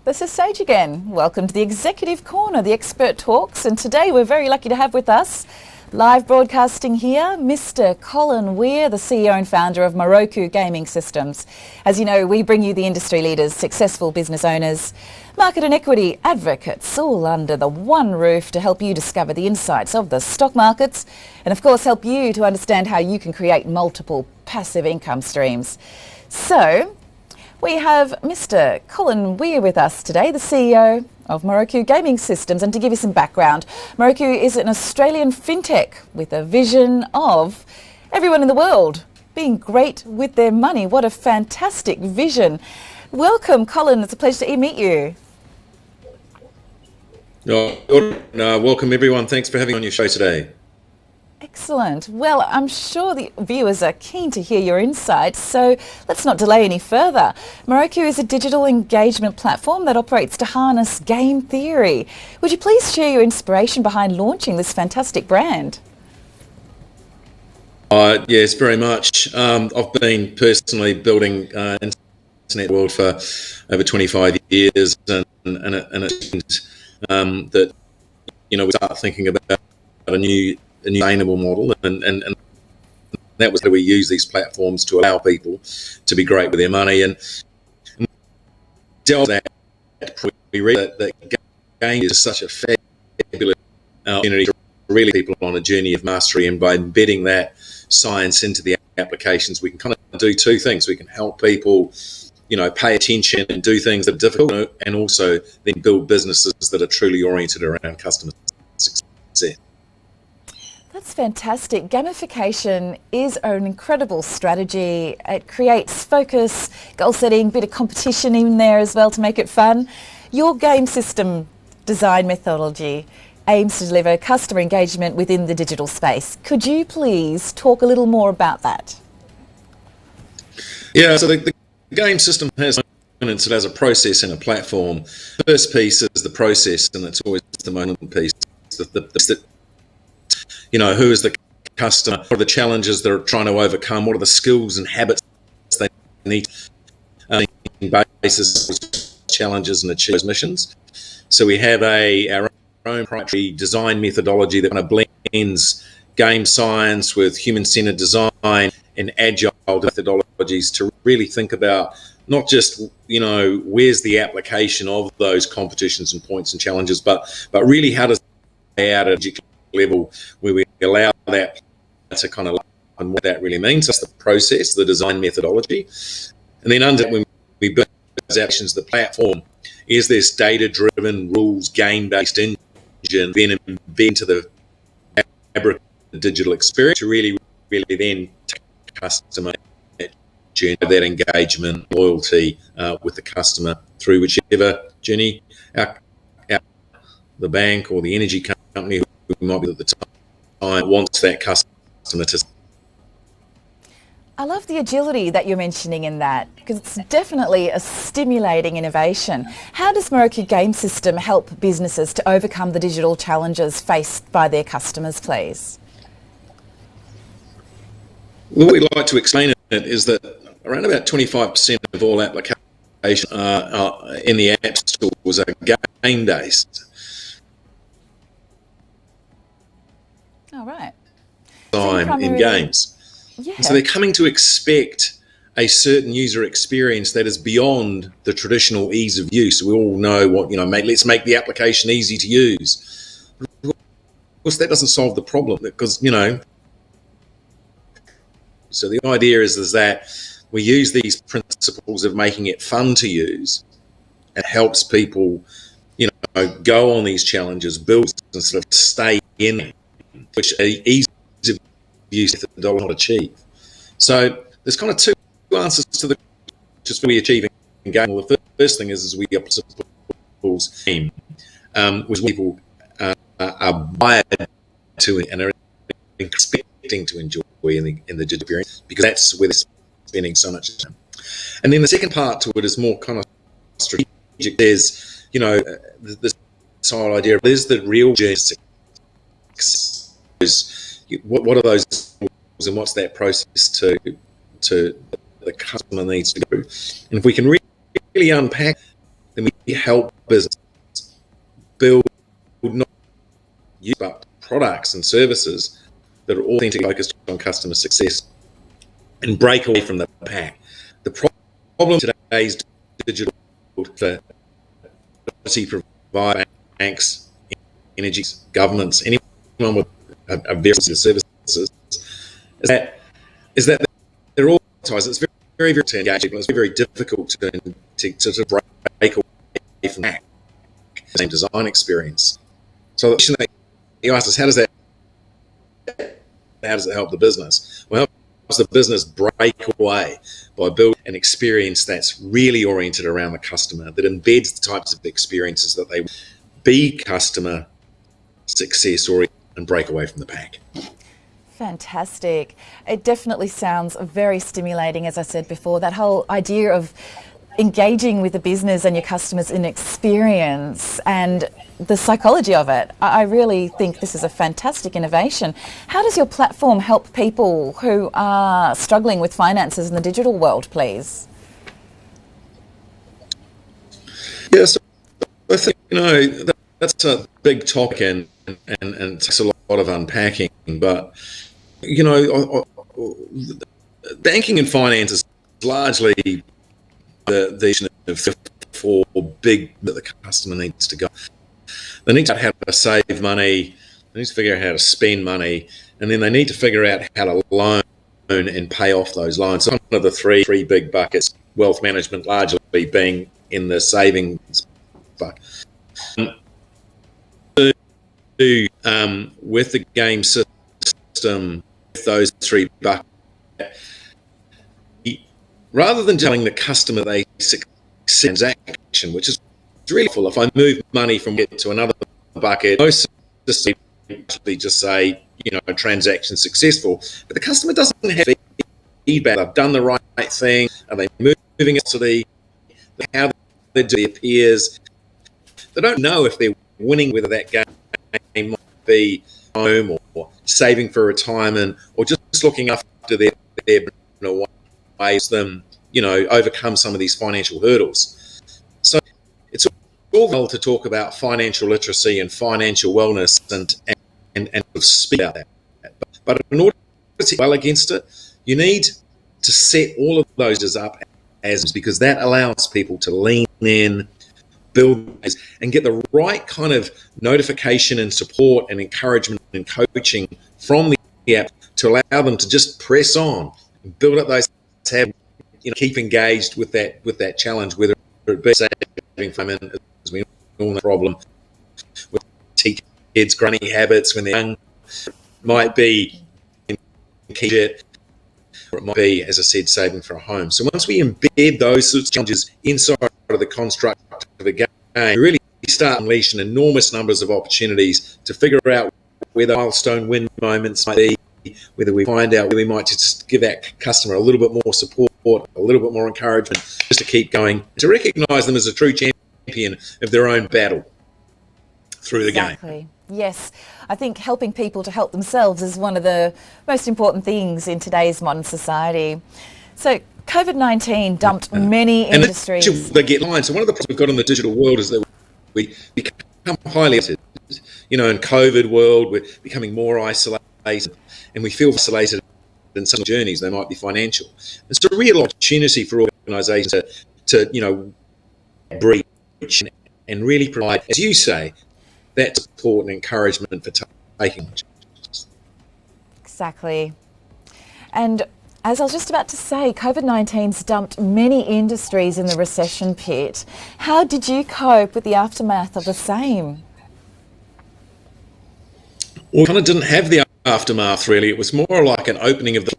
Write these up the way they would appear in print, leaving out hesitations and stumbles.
This is Sage again. Welcome to the Executive Corner, the Expert Talks, and today we're very lucky to have with us, live broadcasting here, Mr. Colin Weir, the CEO and founder of Moroku Gaming Systems. As you know, we bring you the industry leaders, successful business owners, market and equity advocates, all under the one roof to help you discover the insights of the stock markets and, of course, help you to understand how you can create multiple passive income streams. So, we have Mr. Colin Weir with us today, the CEO of Moroku Gaming Systems. And to give you some background, Moroku is an Australian fintech with a vision of everyone in the world being great with their money. What a fantastic vision. Welcome, Colin. It's a pleasure to meet you. Welcome, everyone. Thanks for having me on your show today. Excellent. Well, I'm sure the viewers are keen to hear your insights, so let's not delay any further. Moroku is a digital engagement platform that operates to harness game theory. Would you please share your inspiration behind launching this fantastic brand? Yes, very much. I've been personally building internet world for over 25 years, and it's that, you know, we start thinking about a new sustainable model, and that was how we use these platforms to allow people to be great with their money. And delve that, we read that game is such a fabulous opportunity to really people on a journey of mastery, and by embedding that science into the applications, we can kind of do two things. We can help people, you know, pay attention and do things that are difficult, and also then build businesses that are truly oriented around customer success. That's fantastic. Gamification is an incredible strategy. It creates focus, goal setting, bit of competition in there as well to make it fun. Your game system design methodology aims to deliver customer engagement within the digital space. Could you please talk a little more about that? Yeah, so the game system has components. It has a process and a platform. The first piece is the process, and it's always the moment piece. You know, who is the customer? What are the challenges they're trying to overcome? What are the skills and habits they need basis challenges and achieve those missions? So we have our own proprietary design methodology that kind of blends game science with human-centered design and agile methodologies to really think about not just, you know, where's the application of those competitions and points and challenges, but really how does it out at a level where we allow that to kind of and what that really means. That's the process, the design methodology. And then under when we build those actions, the platform is this data-driven, rules, game-based engine, then embed into the fabric of the digital experience to really then take customer journey, that engagement, loyalty with the customer through whichever journey the bank or the energy company who might be at the time wants that customer to. I love the agility that you're mentioning in that, because it's definitely a stimulating innovation. How does Moroku Game System help businesses to overcome the digital challenges faced by their customers, please? What we like to explain it is that around about 25% of all applications in the app stores are game-based. Oh, right. Time in games. Yeah. So they're coming to expect a certain user experience that is beyond the traditional ease of use. We all know what, you know, let's make the application easy to use. Of course, that doesn't solve the problem, because, you know, so the idea is that we use these principles of making it fun to use, and helps people, you know, go on these challenges, build and sort of stay in, which ease of use methodology not achieve. So there's kind of two answers to the just for we achieving game. Well, the first thing is we are principles aim, which people are wired to and are expecting to enjoy in the digital experience, because that's where they're spending so much time. And then the second part to it is more kind of strategic. There's, you know, this whole idea of there's the real journey to success. What are those and what's that process to the customer needs to go? And if we can really unpack then we help business build not use but products and services that are authentically focused on customer success and break away from the pack. The problem today's digital for provider, banks, energies, governments, anyone with a various services is that they're all advertised. It's very, very to engage people. It's very difficult to break away from the same design experience. So the question that you asked is, how does it help the business? Well, it helps the business break away by building an experience that's really oriented around the customer, that embeds the types of experiences that they be customer success oriented and break away from the pack. Fantastic. It definitely sounds very stimulating, as I said before, that whole idea of engaging with the business and your customers in experience and the psychology of it. I really think this is a fantastic innovation. How does your platform help people who are struggling with finances in the digital world, please? Yes, I think, that's a big topic and takes a lot of unpacking, but banking and finance is largely the of four big that the customer needs to go. They need to figure out how to save money, they need to figure out how to spend money, and then they need to figure out how to loan and pay off those loans. So one of the three big buckets, wealth management largely being in the savings bucket. With the game system, with those three buckets, rather than telling the customer they transaction, which is really full. If I move money from it to another bucket, most systems just say, transaction successful, but the customer doesn't have feedback. They've done the right thing. Are they moving it to how they do their peers? They don't know if they're winning, whether that game might be home or saving for retirement or just looking after their ways them, overcome some of these financial hurdles. So it's all well to talk about financial literacy and financial wellness and speak about that. But in order to well against it, you need to set all of those up because that allows people to lean in, build, and get the right kind of notification and support and encouragement and coaching from the app to allow them to just press on and build up those habits, keep engaged with that challenge, whether it be saving from, as we all know, the problem with kids' grunny habits when they're young, it might be 𝐾𝐻, or it might be, as I said, saving for a home. So once we embed those sorts of challenges inside of the construct of the game, we really start unleashing enormous numbers of opportunities to figure out where the milestone win moments might be, whether we find out whether we might just give that customer a little bit more support, a little bit more encouragement, just to keep going, to recognise them as a true champion of their own battle through the game. Yes, I think helping people to help themselves is one of the most important things in today's modern society. So COVID-19 dumped many industries. They get lines. So one of the problems we've got in the digital world is that we become highly isolated. In COVID world, we're becoming more isolated, and we feel isolated in some journeys. They might be financial. It's a real opportunity for organisations to breach and really provide, as you say, that support and encouragement for taking. Exactly. And as I was just about to say, COVID-19's dumped many industries in the recession pit. How did you cope with the aftermath of the same? Well, we kind of didn't have the aftermath, really. It was more like an opening of the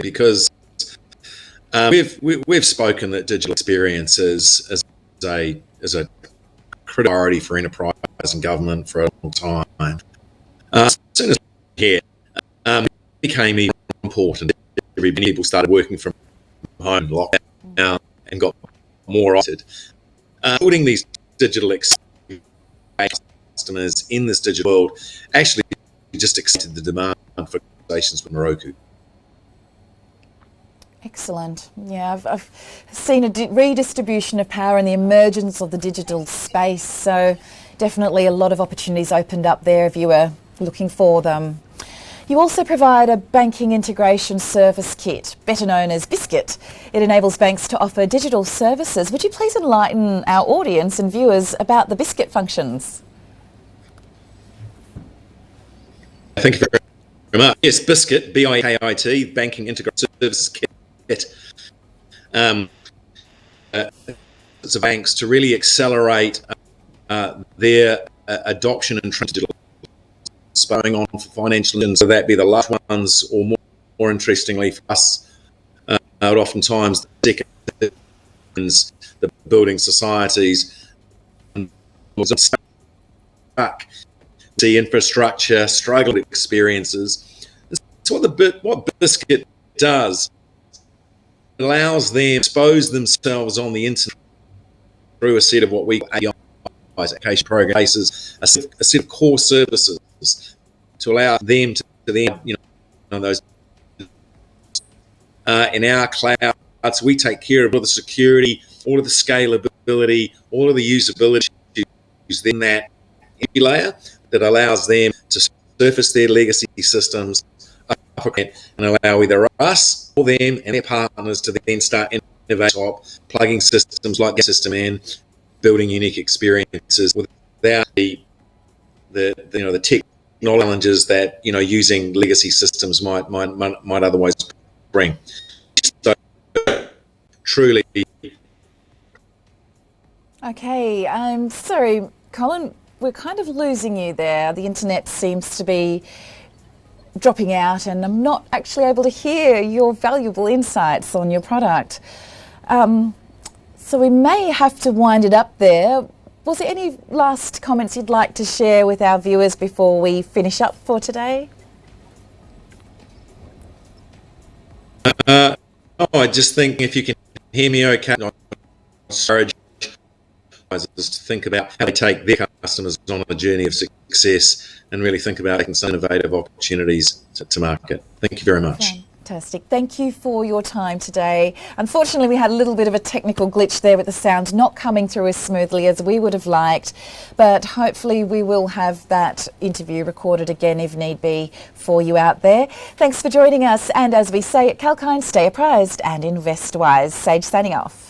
because we've spoken that digital experience is a critical priority for enterprise and government for a long time. As soon as here became even important, people started working from home, lockdown, and got more oriented. Putting these digital customers in this digital world actually just exceeded the demand for conversations with Moroku. Excellent. Yeah, I've seen a redistribution of power and the emergence of the digital space, so definitely a lot of opportunities opened up there if you were looking for them. You also provide a banking integration service kit, better known as Biscuit. It enables banks to offer digital services. Would you please enlighten our audience and viewers about the Biscuit functions? Thank you very much. Yes, Biscuit, BIKIT, Banking Integration Services Kit. It's a banks to really accelerate their adoption and digital going on for financial, and so that be the large ones, or more interestingly for us, oftentimes the seconds, the building societies, the infrastructure, struggled experiences. So what Biscuit does, it allows them to expose themselves on the internet through a set of what we call education programs, a set of core services to allow them to then, those in our cloud. So we take care of all the security, all of the scalability, all of the usability issues in that layer that allows them to surface their legacy systems and allow either us or them and their partners to then start innovating, plugging systems like the system in, building unique experiences without the tech challenges that using legacy systems might otherwise bring. So truly. Okay, I'm sorry, Colin, we're kind of losing you there. The internet seems to be dropping out and I'm not actually able to hear your valuable insights on your product. So we may have to wind it up there. Was there any last comments you'd like to share with our viewers before we finish up for today? I just think if you can hear me okay, just think about how they take their customers on a journey of success and really think about taking some innovative opportunities to market. Thank you very much. Fantastic. Thank you for your time today. Unfortunately, we had a little bit of a technical glitch there with the sound not coming through as smoothly as we would have liked, but hopefully we will have that interview recorded again if need be for you out there. Thanks for joining us, and as we say at Kalkine, stay apprised and invest wise. Sage signing off.